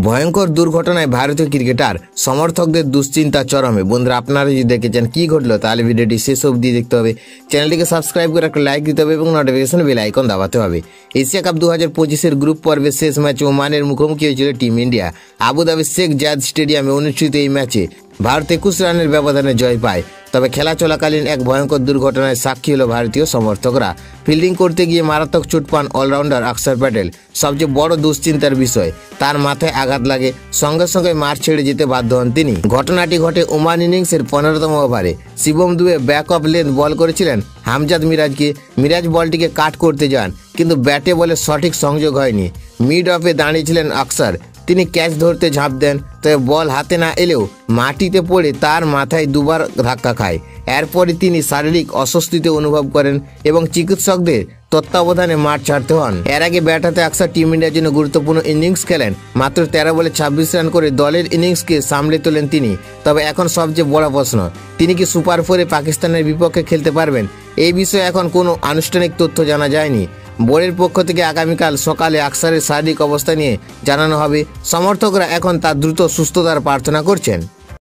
ভয়ঙ্কর দুর্ঘটনায় ভারতীয় ক্রিকেটার সমর্থকদের দুশ্চিন্তা চরমে। বন্ধুরা, আপনারা যদি দেখেছেন কি ঘটলো তাহলে ভিডিওটি শেষ অবধি দেখতে হবে। চ্যানেলটিকে সাবস্ক্রাইব করে একটা লাইক দিতে হবে এবং নোটিফিকেশন বেল আইকন দাবাতে হবে। এশিয়া কাপ 2025-এর গ্রুপ পর্বের শেষ ম্যাচে ওমানের মুখোমুখি হয়েছিল টিম ইন্ডিয়া। আবুধাবির শেখ জায়েদ স্টেডিয়ামে অনুষ্ঠিত এই ম্যাচে ভারত 21 রানের ব্যবধানে জয় পায়। তবে খেলা চলাকালীন এক ভয়ঙ্কর দুর্ঘটনায় সাক্ষী হলো ভারতীয় সমর্থকরা। ফিল্ডিং করতে গিয়ে মারাত্মক চোট পান অলরাউন্ডার অক্ষর প্যাটেল। সবচেয়ে বড় দুশ্চিন্তার বিষয়, তার মাথায় আঘাত লাগে, সঙ্গে সঙ্গে মাঠ ছেড়ে যেতে বাধ্য হন তিনি। ঘটনাটি ঘটে ওমান ইনিংসের 15তম ওভারে। Shivam Dube back of length ball করেছিলেন হামজাদ মিরাজকে। মিরাজ বলটিকে কাট করতে যান, কিন্তু ব্যাটে বলে সঠিক সংযোগ হয়নি। মিড অফে দাঁড়িয়েছিলেন অক্ষর, তিনি ক্যাচ ধরতে ঝাঁপ দেন, তবে বল হাতে না এলেও মাটিতে পড়ে তার মাথায় দুবার ধাক্কা খায়। এরপরই তিনি শারীরিক অস্বস্তিতে অনুভব করেন এবং চিকিৎসকদের তত্ত্বাবধানে মাঠ ছাড়তে হন। এর আগে ব্যাট হাতে অক্ষর টিম ইন্ডিয়ার জন্য গুরুত্বপূর্ণ ইনিংস খেলেন। মাত্র 13 বলে 26 রান করে দলের ইনিংসকে সামলে তোলেন তিনি। তবে এখন সবচেয়ে বড় প্রশ্ন, তিনি কি সুপার 4-এ পাকিস্তানের বিপক্ষে খেলতে পারবেন? এই বিষয়ে এখন কোনো আনুষ্ঠানিক তথ্য জানা যায়নি। বোর্ডের পক্ষ থেকে আগামীকাল সকালে অক্ষরের শারীরিক অবস্থা নিয়ে জানানো হবে। সমর্থকরা এখন তার দ্রুত সুস্থতার প্রার্থনা করছেন।